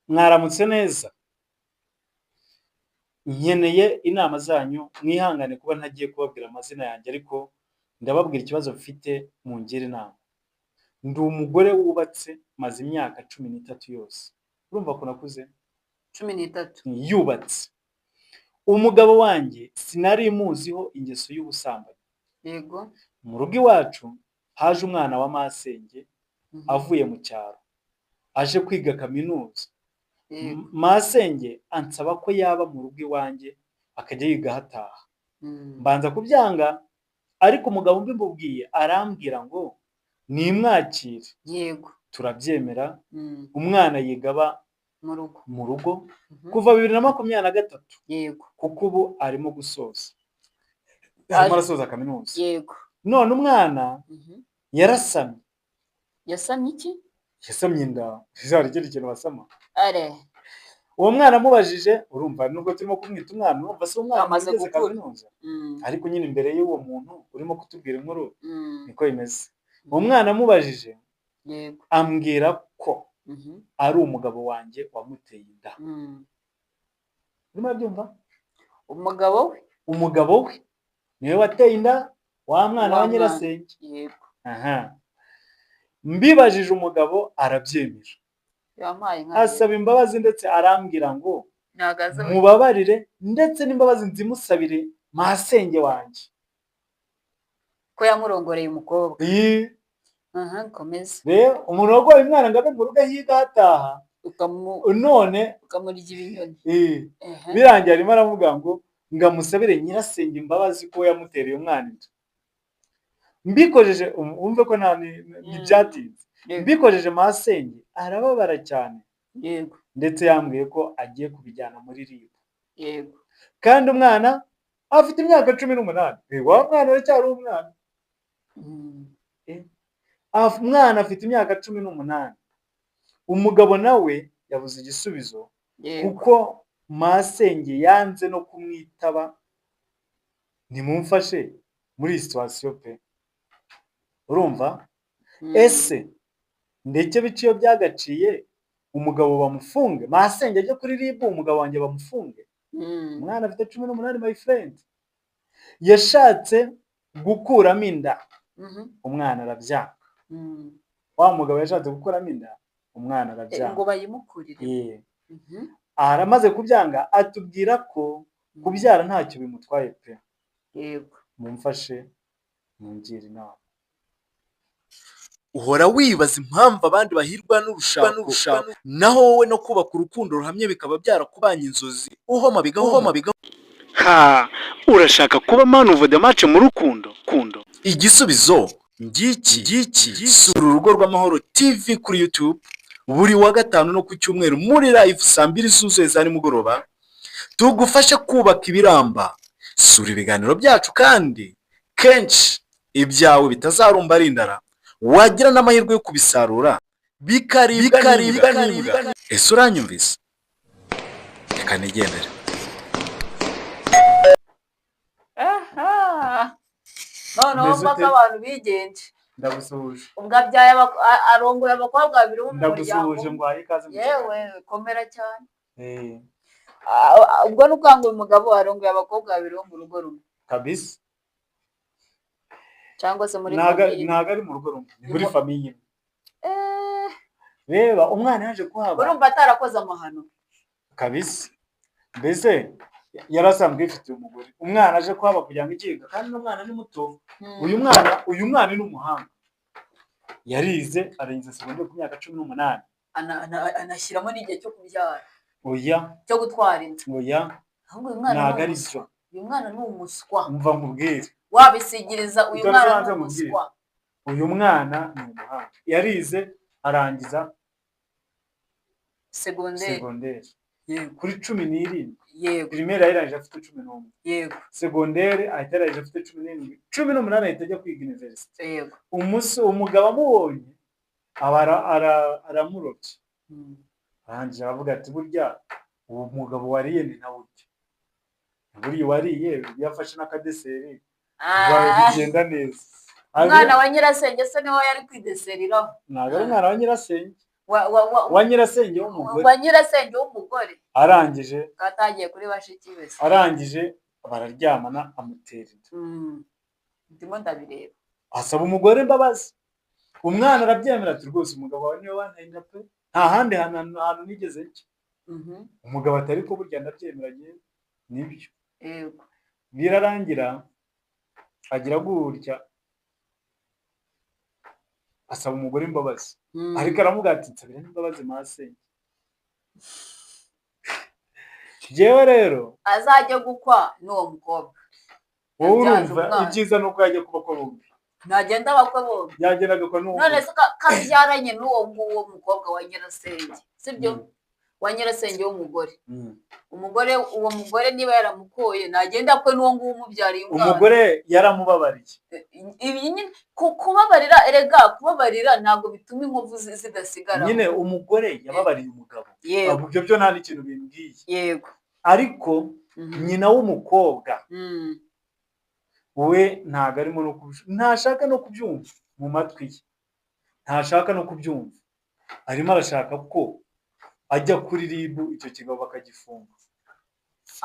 Mwaramutse neza. Nkeneye inama zanyu, mwihangane kuba ntagiye kubabwira amazina yanjye ariko ndababwira ikibazo mfite mungire inama. Ndi umugore wubatse maze imyaka 13 yose. Urumva ko nakuze? 13. Yubatse. Umugabo wanjye sinari muziho ingeso y'ubusambanyi. Yego. Mu rugo iwacu haje umwana wa masenge avuye mu cyaro. Aje kwiga kaminuza. Masenge ansaba ko yaba mu rugo iwanjye akajya yiga hataha. Mbanza kubyanga ariko umugabo mbibubwiye arambwira ngo nimwakire. Yego. Turabyemera. Umwana yigaba mu rugo kuva 2023. Yego. Kuko ubu arimo gusoza. Arimo arasoza kaminuza. Yego. None umwana yarasamye. Yasamye iki? Yasamye inda. Zari kiri kintu basama. Are. Uwo mwana amubajije, urumva nubwo turimo kumwita umwana, urumva se umwana amaze ugeze gukura. kaminuza. Ariko nyine imbere y'uwo muntu urimo kutubwira inkuru niko imeze. Uwo mwana amubajije, Yego. ambwira ko ari umugabo wanjye wamuteye inda. Urimo byumva? Umugabo we niwe wateye inda wa mwana wa nyirasenge. Yego. Aha. Mbibajije umugabo arabyemera. Yampaye nka Asaba imbabazi ndetse arambwira ngo nagaza mubabarire ndetse n'imbabazi nzimusabire masenge wanjye ko yamurongoreye umukobwa. Komeza. Rero umuntu wagoye umwana ngabe mu rugo higa hataha none ukamurya ibinyoni. Birangiye arimo aravuga ngo ngamusabire nyirasenge imbabazi ko yamutereye umwana inda. Mbikojeje umve ko nta n'ibyatinze. Mbikojeje masenge arababara cyane. Yego. Ndetse yambwiye ko agiye kubijyana muri RIB. Yego. Kandi umwana afite imyaka 18. Wa mwana aracyari umwana. Umwana afite imyaka 18. Umugabo nawe yabuze igisubizo kuko masenge yanze no kumwitaba. Nimumfashe muri situation pe. Urumva? Ese ndetse biciyo byagaciye umugabo bamufunge, masenge ajye kuri RIB umugabo wanjye bamufunge. Umwana afite 18 my friend. Yashatse gukuramo inda. Umwana arabyanga. Wa mugabo yashatse gukuramo inda, umwana arabyanga. Ngo bayimukurire. Aramaze kubyanga atubwira ko kubyara ntacyo bimutwaye pe. Yego. Mumfashe mungire inama. Uhora wibaza impamvu abandi bahirwa n'urushako naho wowe no kubaka urukundo ruhamye bikaba byarakubanye inzozi uhoma bigahoma. Urashaka kuba man of the match mu rukundo? Igisubizo ngiki sura urugo rw'amahoro TV kuri YouTube buri wa gatanu no ku cyumweru muri live saa 2 zuzuye za nimugoroba tugufasha kubaka ibiramba. Sura ibiganiro byacu kandi kenshi ibyawe bitazarumba ari indara, wagira n'amahirwe yo kubisarura bikaribwa. Ese uranyumvise? Reka nigendere. Noneho mpaka abantu bigenje. Ndagusuhuje. Ubwo abyaye arongoye abakobwa babiri bo mu muryango. Ndagusuhuje ngo ayi kaze. Yewe komera cyane. Ubwo n'ukangura umugabo arongoye abakobwa babiri bo mu rugo rumwe. Kabisa. Cyangwa se muri famille. Naga ari mu rugo rumwe, muri famille. Reba umwana yaje kuhaba. Urumva atarakoze amahano. Kabisa. Mbese yarasanzwe ifite umugore. Umwana aje kuhaba kugira ngo ikiga kandi n'umwana ni muto. Uyu mwana ni umuhanga. Yarize arenze secondaire ku myaka 18. Anashyiramo n'igihe cyo kubyara. Oya. Cyo gutwara inda. Oya. Ahubwo uyu mwana ntago ari byo. Uyu mwana ni umuswa. Umva nkubwire. Wabisigiriza uyu mwana ni umuswa. Uyu mwana ni umuhanga. Yarize arangiza secondaire. Yego. Kuri 17. Yego. Primaire yarangije afite 11. Yego. Secondaire ahita yarangije afite 17. 18 ahita ajya kwiga university. Yego. Umugabo amubonye aramurobye. Arangije aravuga ati burya uwo mugabo wariye ni nawe urya. Buriya wariye yafashe n'akadeseri. Bigenda neza. Umwana wa nyirasenge se niwe yari kwideseriraho. Ntabwo ari umwana wa nyirasenge. wa nyirasenge w'umugore wa nyirasenge w'umugore arangije katagiye kuri bashiki be se. arangije bararyamana amutera inda ndimo ndabireba asaba umugore imbabazi umwana arabyemera ati rwose umugabo wawe niwe wanteye inda pe nta handi hantu nigeze njya umugabo atari ko burya ndabyemera ngewe nibyo yego birarangira agira gutya asaba umugore imbabazi ariko aramubwira ati nsabira n'imbabazi masenge jewe rero azajya gukwa n'uwo mukobwa wowe urumva ibyiza ni uko yajya kuba ko bombi ntagenda bakwe bombi yagenda agakora n'uwo none se kabyaranye n'uwo nguwo mukobwa wa nyirasenge sibyo wa nyirasenge w'umugore uwo mugore niba yaramukoye nagenda kwe n'uwo nguwo umubyariye umwana umugore yaramubabariye kubabarira erega kubabarira ntabwo bituma inkovu zidasigara nyine umugore yababariye umugabo ibyo byo nta n'ikintu bimbwiye yego ariko nyina w'umukobwa we ntabwo arimo no ntashaka no kubyumva mu matwi ye ntashaka no kubyumva arimo arashaka ko ajya kuri ribu icyo kigabo bakagifunga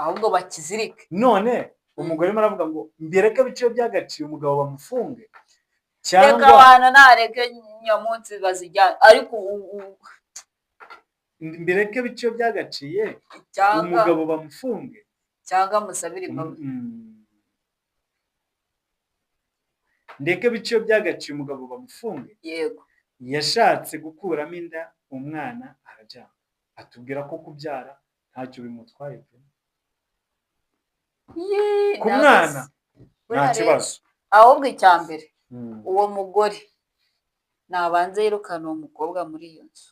ahubwo bakizirike none umugore arimo aravuga ngo mbireke biciye byagaciye umugabo bamufunge cyangwa reka wana nareke nyamunsi bazijyana ariko mbireke biciye byagaciye cyangwa umugabo bamufunge cyangwa musabire imbabazi ndeke biciye byagaciye umugabo bamufunge yego yashatse gukuramo inda umwana arajyana atubwira ko kubyara ntacyo bimutwaye pe ku mwana nta kibazo ahubwo icya mbere uwo mugore nabanze yirukana uwo mukobwa muri iyo nzu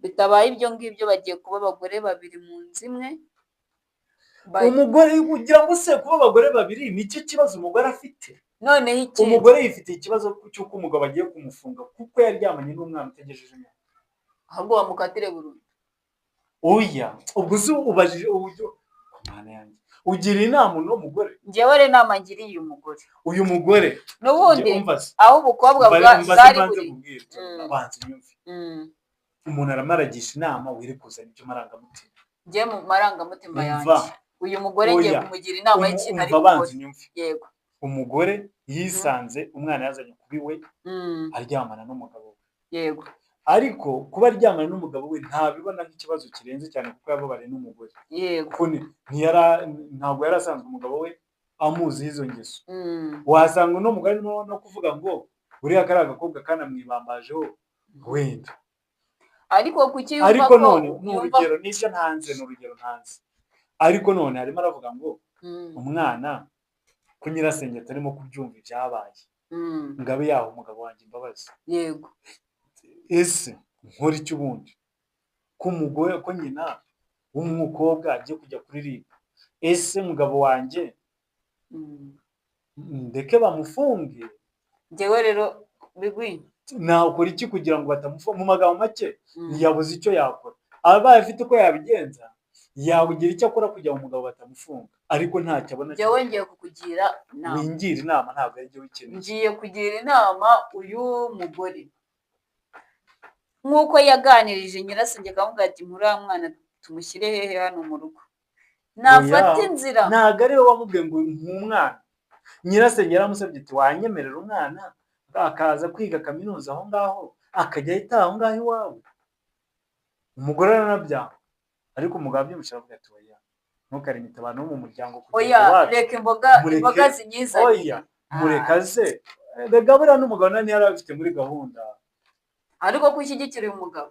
bitabaye ibyo ngibyo bagiye kuba abagore babiri mu nzu imwe umugore ugira ngo se kuba abagore babiri nicyo kibazo umugore afite noneho iki umugore yifitiye ikibazo cy'uko umugabo agiye kumufunga kuko yaryamanye n'umwana utegejeje imyaka ahubwo bamukatire burundu oya ubwo se ubajije uburyo mwana yanjye ugira inama uno mugore njyewe rero inama ngiriye uyu mugore n'ubundi aho ubukobwa bwari buri abanza unyumve umuntu aramaragisha inama wiri kuzana ibyo marangamutima njye mu marangamutima yanjye uyu mugore ngiye kumugira inama y'ikintu ari gukora yego umugore yisanze umwana yazanye kubi we aryamana n'umugabo we yego ariko kuba aryamana n'umugabo we ntabibona nk'ikibazo kirenze cyane kuko yababariye n'umugore yego ntabwo yari asanzwe umugabo we amuziho izo ngeso wasanga uno mugore no kuvuga ngo buriya kari agakobwa kanamwibambajeho wenda ariko none ni urugero n'ibyo ntanze ni urugero ntanze ariko none harimo aravuga ngo umwana ko nyirasenge atarimo kubyumva ibyabaye ngo abe yaha umugabo wanjye imbabazi yego ese nkora iki ubundi ko umugore ko nyina w'umukobwa agiye kujya kuri ribu ese mugabo wanjye ndeke bamufunge njyewe rero bigwinye nakora iki kugira ngo batamufunga mu magambo make yabuze icyo yakora abaye afite uko yabigenza yabugira icyo akora kugira ngo umugabo batamufunga ariko ntacyo abona njyewe ngiye kukugira inama wingira inama ntabwo ari byo wikeneye ngiye kugira inama uyu mugore nk'uko yaganirije nyirasenge akamubwira ati muriya mwana tumushyire hehe hano mu rugo nafata inzira ntabwo ari we wamubwiye ngo nk'umwana nyirasenge yaramusabye ati wanyemerera umwana akaza kwiga kaminuza aho ngaho akajya ahita aho ngaho iwawe umugore aranabyanga ariko umugabo abyumvise aravuga ati oya ntukarimite abantu bo mu muryango oya reka imboga zinyizanye oya mureka se rega buriya n'umugabo nani yari abifite muri gahunda ariko ko ushyigikira uyu mugabo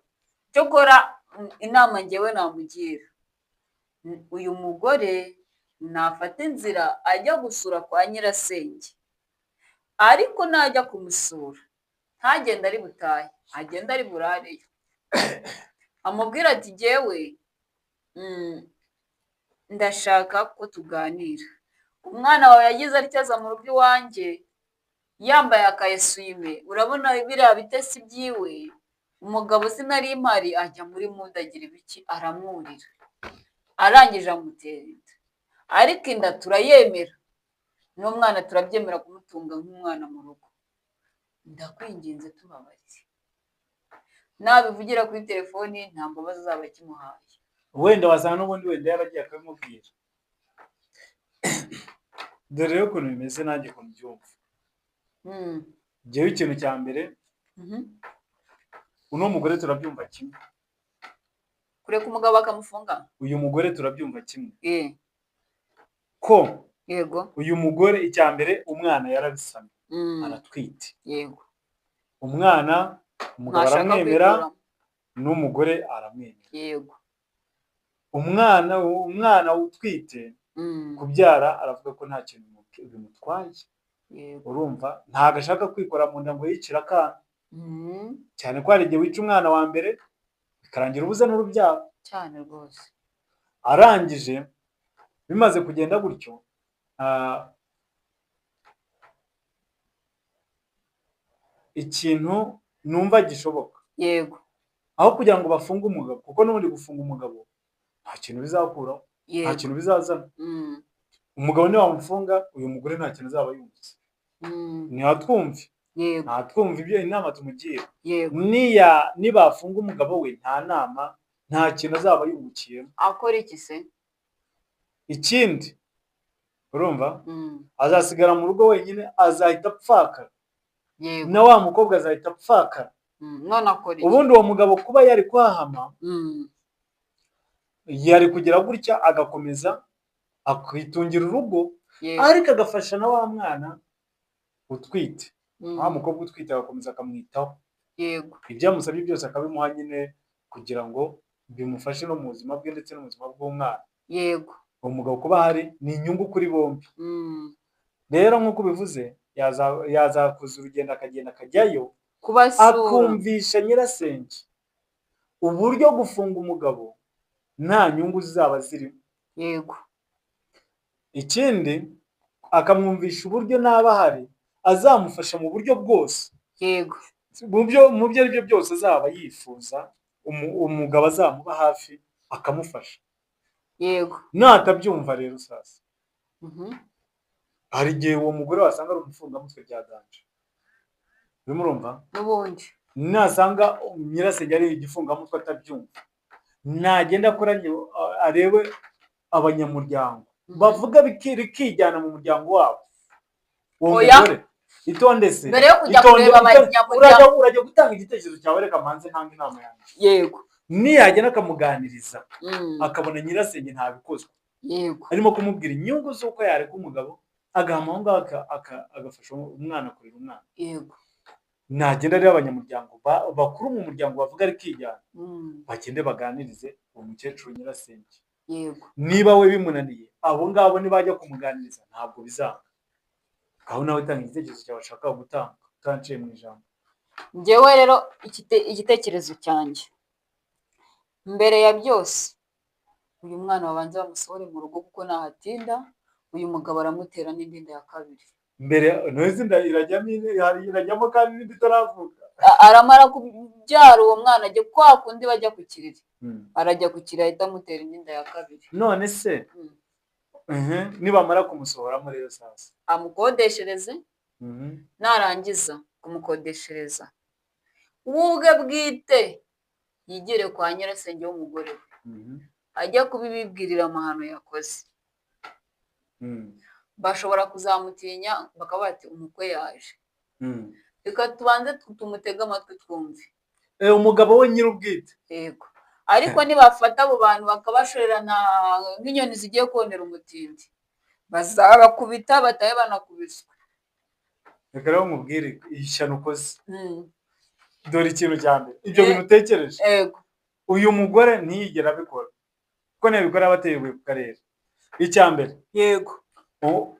cyo gukora inama ngewe namugira uyu mugore nafata inzira ajya gusura kwa nyirasenge ariko najya kumusura ntagende ari butahe agenda ari burareyo amubwira ati jyewe ndashaka ko tuganira umwana wawe yagize atyaza mu rugo iwanjye yambaye akayesume urabona biriya bitesi byiwe umugabo sinari impari ajya muri muda agira ibiki aramwurira arangije amutera inda ariko inda turayemera n'umwana turabyemera kumutunga nk'umwana mu rugo ndakwinginze tubabarire nabivugira kuri telefoni nta mbabazi azaba akimuhaye. wenda wasanga n'ubundi wenda yaragiye akabimubwira. Dore rero ukuntu bimeze nanjye ukuntu byumva. Njyewe ikintu cya mbere uno mugore turabyumva kimwe. Kureka umugabo bakamufunga? Uyu mugore turabyumva kimwe. Ko Yego. uyu mugore icya mbere umwana yarabisamye aratwite. Yego. Umwana umugabo aramwemera n'umugore aramwemera. Yego. Umwana utwite kubyara aravuga ko nta kintu bimutwaye. Urumva ntago ashaka kwikora mu nda ngo yicira akana. Cyane ko hari igihe wica umwana wa mbere bikarangira ubuze n'urubyaro. Cyane rwose. Arangije bimaze kugenda gutyo ikintu numva gishoboka. Yego. Aho kugira ngo bafunge umugabo, kuko n'ubundi gufunga umugabo nta kintu bizakuraho, nta kintu bizazana. Umugabo ni wamufunga, uyu mugore nta kintu azaba yungutse. Ntihatwumve. Yego. Ntatwumve ibyo inama tumugira. Yego. Nibafunga umugabo we nta nama, nta kintu azaba yungukiyemo. Akora iki se? Ikindi urumva azasigara mu rugo wenyine, azahita apfakara. Yego. Na wa mukobwa azahita apfakara. None akora iki? Ubundi uwo mugabo kuba yari kwahama yari kugira gutya agakomeza akitungira urugo, ariko agafasha na wa mwana utwite. Wa mukobwa utwite agakomeza akamwitaho. Yego. Ibyo yamusabye byose akabimuha nyine kugira ngo bimufashe no mu buzima bwe ndetse no mu buzima bw'umwana. Yego. Uwo mugabo kuba hari ni inyungu kuri bombi. Rero nk'uko bivuze yazakoza urugendo akagenda akajyayo akumvisha nyirasenge uburyo gufunga umugabo nta nyungu zizaba zirimo. Yego. Ikindi akamwumvisha uburyo naba ahari azamufasha mu buryo bwose. Yego. Mu byo ari byo byose azaba yifuza umugabo azamuba hafi akamufasha. Yego. Natabyumva rero sasa hari igihe uwo mugore wasanga ari umufungamutwe byaganje. Urimo urumva? N'ubundi nasanga nyirasenge ari igifungamutwe atabyumva, nagenda akoranye arebe abanyamuryango bavuga bikijyana mu muryango wabo. Uwo mugore itonde se, mbere yo kujya kureba abanyamuryango urajya gutanga igitekerezo cyawe, reka manze ntanga inama yanjye. Yego. Niyagenda akamuganiriza akabona nyirasenge ntabikozwe, yego, arimo kumubwira inyungu z'uko yareka umugabo agahama aho ngaho agafasha umwana kurera umwana. Yego. Nagenda rero abanyamuryango bakuru mu muryango bavuga ari kijyana, bagende baganirize uwo mukecuru nyirasenge. Yego. Niba we bimunaniye abo ngabo nibajya kumuganiriza ntabwo bizanga. Aho nawe tanga igitekerezo cyawe ushaka gutanga utanciye mu ijambo. Njyewe rero igitekerezo cyanjye, mbere ya byose uyu mwana wabanza bamusohore mu rugo kuko nahatinda uyu mugabo aramutera n'indi nda ya kabiri. Mbere noze nda irajyamo kandi n'indi itaravuka. Aramara kubyara uwo mwana ajya kwa kundi bajya ku kiriri, arajya ku kiriri ahita amutera indi nda ya kabiri. None se nibamara kumusohoramo rero sasa amukodeshereze, narangiza kumukodeshereza ubwe bwite yigire kwa nyirasenge w'umugore we, ajya kubibibwirira amahano yakoze. Bashobora kuzamutinya bakaba bati umukwe yaje, reka tubanze tumutege amatwi twumve. Umugabo we nyir'ubwite. Yego. Ariko nibafata abo bantu bakabashorerana nk'inyoni zigiye konera umutindi, bazabakubita bataye banakubiswe. Reka rero mubwire ishyano ukoze. Dore ikintu cya mbere ibyo bintu utekereje. Yego. Uyu mugore ntiyigera abikora kuko nabikora bateye ku karere. Icya mbere, yego,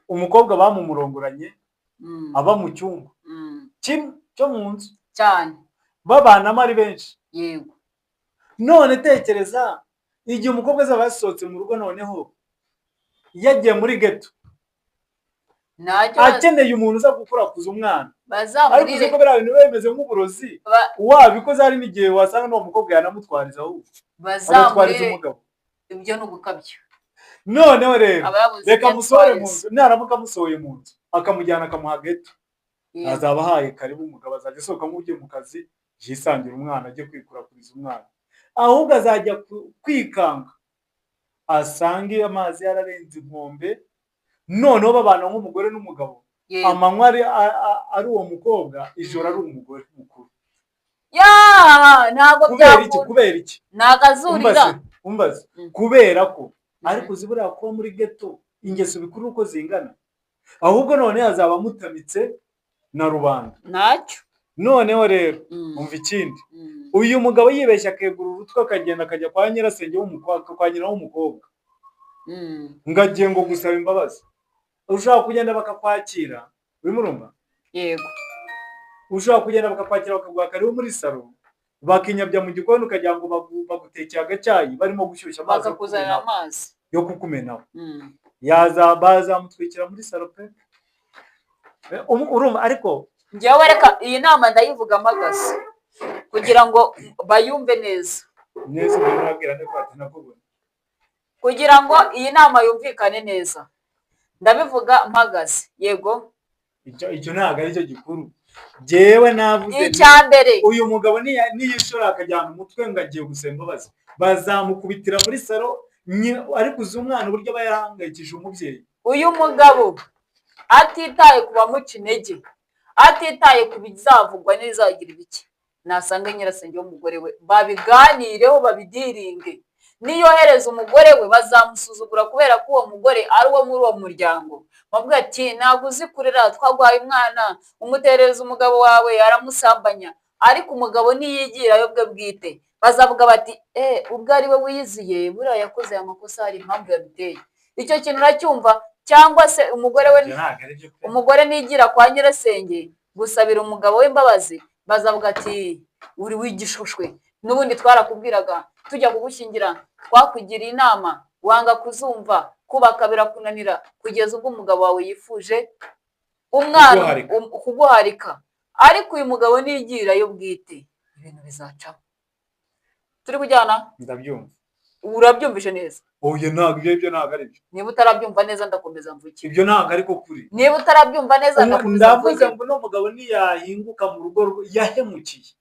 umukobwa bamumurongoranye aba mu cyumba cyo mu nzu cyane, babanamo ari benshi. Yego. None tekereza igihe umukobwa azaba yasohotse mu rugo, noneho yagiye muri geto akeneye umuntu uza gukurakuza umwana, ariko uzi ko biriya bintu biba bimeze nk'uburozi. Wabikoze hari n'igihe wasanga n'uwo mukobwa yanamutwariza ahubwo agatwariza umugabo. Ibyo ni ugukabya. Noneho rero reka amusohore mu nzu, naramuka amusohoye mu nzu akamujyana akamuha geto, azaba ahaye karibu umugabo azajya asohoka nk'ugiye mu kazi yisangira umwana ajye kwikurakuriza umwana, ahubwo azajya kwikanga asange amazi yararenze inkombe, noneho babana nk'umugore n'umugabo, Yego. amanywa ari uwo mukobwa, ijoro ari umugore mukuru. Ntabwo kubera iki? byakunda. Kubera iki? Ntabwo azurira. Umbaze kubera ko ariko uzibura ko muri ghetto ingeso bikuru uko zingana, ahubwo none hazaba amutamitse na rubanda. Ntacyo. Noneho rero umva ikindi, uyu mugabo yibeshya akegura urutwe akagenda akajya kwa nyirasenge w'umukobwa, kwa nyina w'umukobwa, ngagiye ngo gusaba imbabazi. Ushobora kugenda bakakwakira, urimo urumva? Yego. Ushobora kugenda bakakwakira bakaguha karibu muri salo, bakinyabya mu gikoni ukagira ngo bagutekeye agacyayi barimo gushyushya amazi, bakakuzanira amazi yo kukumenaho. Bazamutwikira muri salo pe. Urumva? Ariko njyewe reka iyi nama ndayivugamo agasi kugira ngo bayumve neza. Neza nabwira ko atanakubona. Kugira ngo iyi nama yumvikane neza ndabivuga mpagaze. Yego. Icyo ntabwo ari cyo gikuru. Jewe navuze icyambere uyu mugabo niyishora akajyana umutwe ngo agiye gusaba imbabazi, bazamukubitira muri salo, ariko uzi umwana uburyo aba yarahangayikije umubyeyi. Uyu mugabo atitaye ku bamuca intege, atitaye ku bizavugwa n'izagira ibiki, nasanga nyirasenge w'umugore we babiganireho, babidiringe. Niyohereza umugore we bazamusuzugura kubera ko uwo mugore ari uwo muri uwo muryango. Bavuga ati ntabwo uzi kurera, twagwaye umwana umuterereza umugabo wawe aramusambanya, ariko umugabo niyigirayo bwe bwite bazavuga bati ubwo ari we wiyiziye buriya yakoze aya makosa, hari impamvu yabiteye. Icyo kintu uracyumva? Cyangwa se umugore nigira kwa nyirasenge gusabira umugabo w'imbabazi, bazavuga ati uri wigishushwe, n'ubundi twarakubwiraga tujya kugushyingira, twakugiriye inama wanga kuzumva, kubaka birakunanira, kugeza ubwo umugabo wawe yifuje umwana kuguharika. Ariko uyu mugabo nigirayo bwite, ibintu bizacamo. Turi kujyana? Ndabyumva. Urabyumvishe neza? Oya ntabwo ibyo ntabwo ari byo. Niba utarabyumva neza ndakomeza mvuke. Ibyo ntabwo ariko kuri. Niba utarabyumva neza ndakomeza mvuke. Ndavuze ngo no mugabo niyahinguka mu rugo yahemukiye.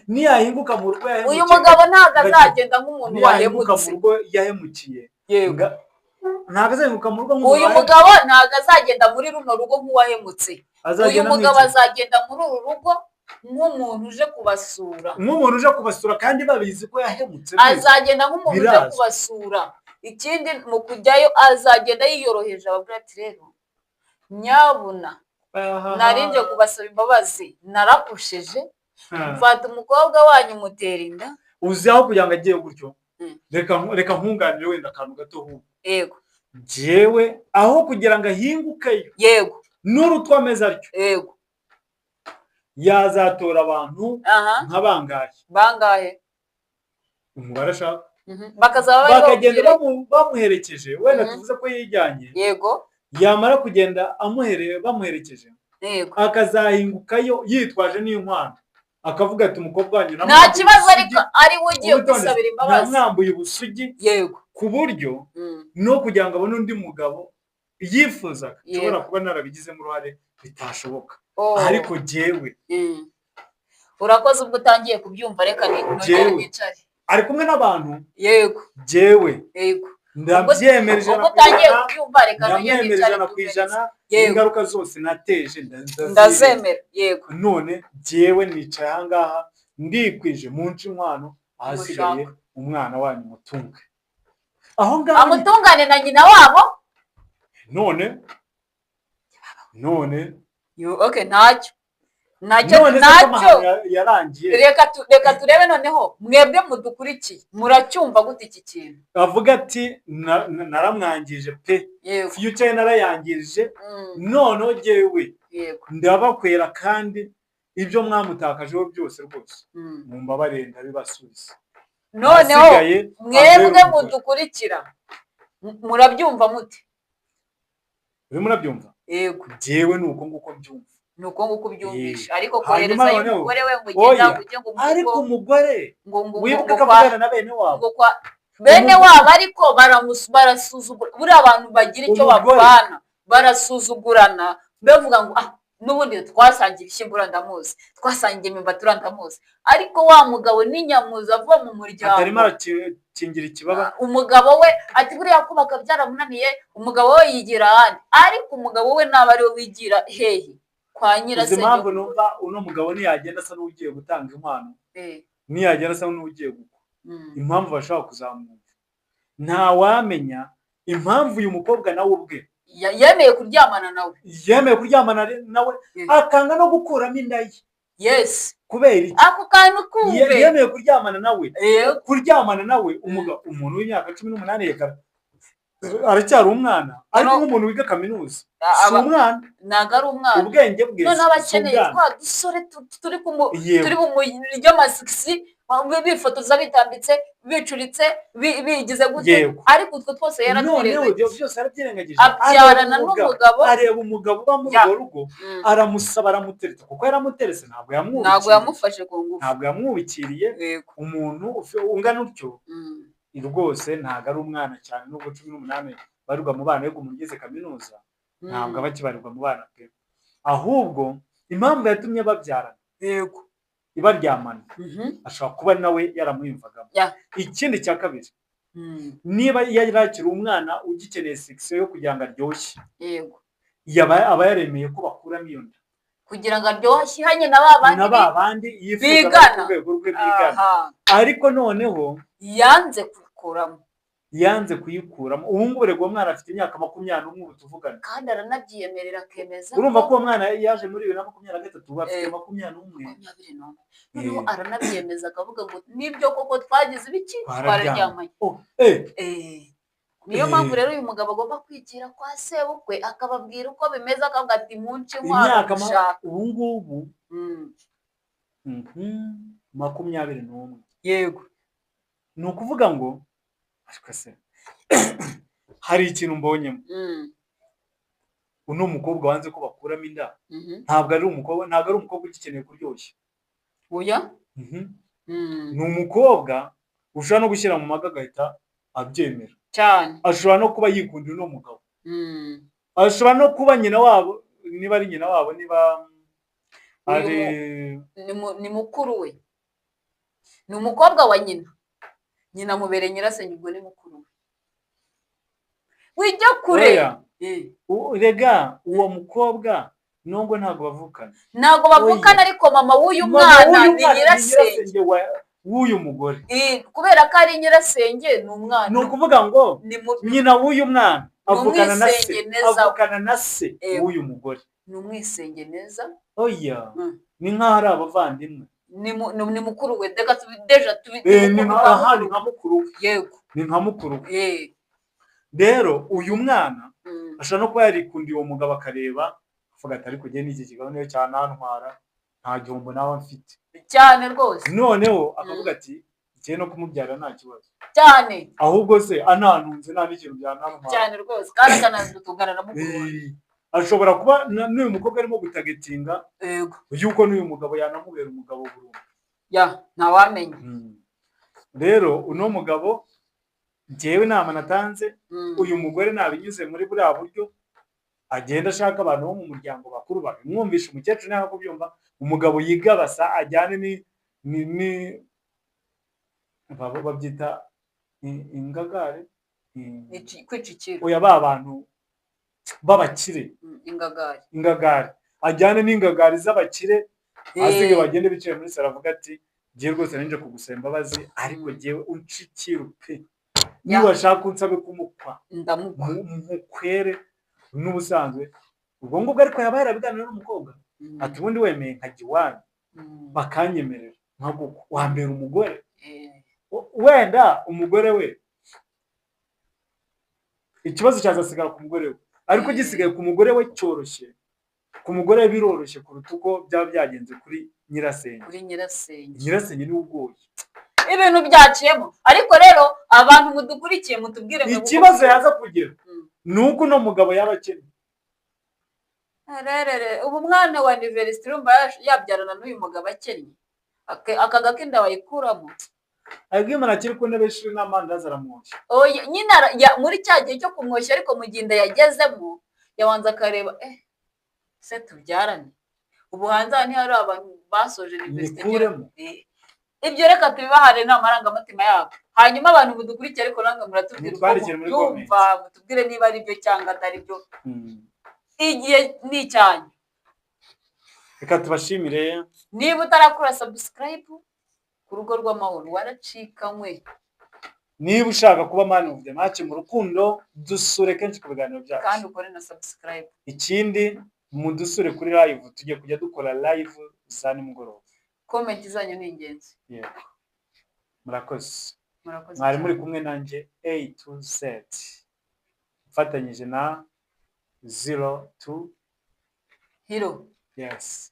Niyahinguka mu rugo yahemukiye. Uyu mugabo ntabwo azagenda nk'umuntu wahemutse. Mu rugo yahemukiye. Yego. Ntabwo azahinguka mu rugo nk'umuntu. Uyu mugabo ntabwo azagenda muri runo rugo nk'uwahemutse. Uyu mugabo azagenda muri uru rugo nk'umuntu uje kubasura. Nk'umuntu uje kubasura kandi babizi ko yahemutse. Azagenda nk'umuntu uje kubasura. Ikindi mu kujyayo azagenda yiyoroheje, ababwira ati rero nyabuna narinje kubasaba imbabazi, narakusheje, mfata umukobwa wanyu mutera inda. Uzi aho kugira ngo agiye gutyo, reka nkunganire wenda akantu gato hubu. Yego. Jewe aho kugira ngo ahingukeyo, yego, n'urutwa ameze atyo, yego, yazatora abantu nk'abangahe. Bangahe? Umubare ashaka. Bakagenda bamuherekeje, wenda tuvuze ko yijyanye. Yego. Yamara kugenda bamuherekeje, yego, akazahingukayo yitwaje n'inkwano, akavuga ati umukobwa wanyu nta kibazo, ariko ari we ugiye gusabira imbabazi, namwambuye ubusugi. Yego. Ku buryo no kugira ngo abone undi mugabo yifuzaga, nshobora kuba narabigizemo uruhare bitashoboka. Ariko jewe urakoze ubwo utangiye kubyumva, reka nicare. Ari kumwe n'abantu. Yego. Jewe. Yego. Ndabyemereje ubwo utangiye kubyumva, reka nicare ku ijana. Ingaruka zose nateje ndazemera. Yego. None jewe nicaye aha ngaha ndikwije mu nce inkwano, ahasigaye umwana wanyu mutunge aho ngaho, amutungane na nyina wabo. none okay, ntacyo yarangiye. Reka turebe noneho mwebwe mudukurikiye muracyumva gute iki kintu. Avuga ati naramwangije pe, future narayangirije, none jewe ndabakwera kandi ibyo mwamutakajeho byose rwose mumbabarire ndabibasubiza. Noneho mwebwe mudukurikira murabyumva mute? Murabyumva? Yego. Jewe nuko nguko byumva. Nuko nguko byumvisha, ariko kohereza umugore we ngo ugenda ujye ngo ariko umugore wibuka ngo kavugana na bene wabo. Bene wabo ariko barasuzugura. Buri abantu bagira icyo bapfana barasuzugurana, bavuga ngo n'ubundi twasangiye ibishyimbo ndamuzi, twasangiye imyumbati ndamuzi, ariko wa mugabo n'inyamuza ava mu muryango atarimo arakingira ikibaba. umugabo we ati buriya kubaka byaramunaniye, umugabo we yigira ahandi, ariko umugabo we naba ari we wigira hehe kwa Uzi nyirasenge. impamvu numva uno mugabo ntiyagenda asa n'ugiye gutanga inkwano, ntiyagenda asa n'ugiye gukwa, impamvu bashobora kuzamwumva, ntawamenya impamvu uyu mukobwa nawe ubwe yemeye kuryamana nawe, akanga no gukuramo inda ye. yes, kubera iki? ako kantu kumve yemeye kuryamana nawe umuntu w'imyaka 18 reka aracyari umwana, ariko nk'umuntu wiga kaminuza si umwana, ntago ari umwana, ubwenge bwe noneho abakeneye twa dusore turi mu ry'amasikisi bifotoza bitambitse bicuritse bigize gute, ariko utwo twose yarabyirengagije, abyarana n'umugabo, areba umugabo uba muri urwo rugo aramusaba, aramutereta, kuko yaramuterese, ntabwo yamufashe ku ngufu, ntabwo yamwubikiriye. Umuntu ungana utyo rwose ntabwo ari umwana cyane, nubwo 18 barirwa mu bana, ariko umuntu ugeze kaminuza ntabwo aba akibarirwa mu bana pe, ahubwo impamvu yatumye babyarana ibaryamana ashobora kuba nawe yaramwiyumvagamo. Ikindi cya kabiri, niba yarakira umwana ugikeneye section yo kugira ngo aryoshye, aba yaremeye ko bakuramo iyo nda kugira ngo aryoshye hanye na babandi yifuza ku rwego rwe bigana, ariko noneho yanze kuyikuramo. Ubu ngubu rego umwana afite imyaka 21 ubu tuvugana, kandi aranabyiyemerera akemeza. Urumva ko uwo mwana yaje muri 2023 afite 21. Noneho aranabyemeza akavuga ngo nibyo koko twagize ibiki twararyamanye. Niyo mpamvu rero uyu mugabo agomba kwigira kwa sebukwe akababwira uko bimeze, akavuga ati munci imyaka ubu ngubu 21. Yego, ni ukuvuga ngo hari ikintu mbonyemo, uno mukobwa wanze ko bakuramo inda ntabwo ari umukobwa ugikeneye kuryoshya. Oya, ni umukobwa ushobora no gushyira mu maga agahita abyemera cyane, ashobora no kuba yikundira uno mugabo, ashobora no kuba nyina wabo, niba ari nyina wabo, niba ari ni mukuru we, ni umukobwa wa nyina mubere nyirasenge, ubwo ni mukuru we. Wijya kure rega uwo mukobwa nubwo ntabwo bavukana, ariko mama w'uyu mwana ni nyirasenge w'uyu mugore, kubera ko ari nyirasenge, ni umwana. ni ukuvuga ngo nyina w'uyu mwana avukana na se w'uyu mugore, ni umwisenge neza. Oya, ni nk'aho ari abavandimwe, ni mukuru we, deja ni nka mukuru we. Yego, ni nka mukuru we. Rero uyu mwana ashobora no kuba yarikundiye uwo mugabo, akareba avuga ati ariko njye n'iki kigabo niyo cyanantwara, nta gihombo nawe mfite cyane rwose. Noneho akavuga ati njye no kumubyara nta kibazo cyane, ahubwo se ananunze nta n'ikintu byanantwara cyane rwose, kandi akanazutungana na mukuru we. Ashobora kuba n'uyu mukobwa arimo gutagetinga yuko n'uyu mugabo yanamubera umugabo burundu, ntawamenya. rero uno mugabo njyewe inama natanze, uyu mugore nabinyuze muri buriya buryo, agenda ashaka abantu bo mu muryango bakuru babimwumvisha, umukecuru ntabwo kubyumva, umugabo yigabasa ajyane ni babyita ingagare, kwicikira, oya ba bantu b'abakire, ingagari, ajyane n'ingagari z'abakire, azige bagende bicaye muri salo, avuga ati ngiye rwose ninje kugusaba imbabazi, ariko ngiye uncikira pe, niba washaka unsabe kumukwa mukwere n'ubusanzwe. Ubwo ngubwo ariko yaba yarabiganira n'umukobwa ati ubundi wemeye nkajya iwanyu bakanyemerera nkaguko wambera umugore, wenda umugore we ikibazo cyazasigara ku mugore we, ariko gisigaye ku mugore we cyoroshye, ku mugore we biroroshye kuruta uko byaba byagenze kuri nyirasenge. Nyirasenge niwe ugoye, ibintu byaciyemo. Ariko rero abantu mudukurikiye mutubwire ikibazo yaza kugira nuko uno mugabo yaba akennye. Ubu mwana wa University urumva yabyarana n'uyu mugabo akennye, akaga k'inda wayikuramo, ariko iyo umuntu akiri ku ntebe y'ishuri n'amandazi aramwoshya. Nyine muri cya gihe cyo kumwoshya, ariko mu gihe inda yagezemo yabanza akareba se tubyarane ubu hanze aha ntihari abantu basoje universite Nikuremo. ibyo reka tubibahare nta marangamutima yabo hanyuma abantu mudukurikiye ariko namwe muratubwira uko Mutwandikire muri mubyumva mutubwire niba ari byo cyangwa atari byo igihe ni icyanyu reka tubashimire niba utarakora subscribe ku rugo rw'amahoro waracikanywe niba ushaka kuba man of the match mu rukundo dusure kenshi ku biganiro byacu kandi ukore na subscribe ikindi mudusure kuri live tujye kujya dukora live za nimugoroba comment zanyu ni ingenzi yego murakoze murakoze mwari muri kumwe nanjye A to Z mfatanyije na 0 to hero yes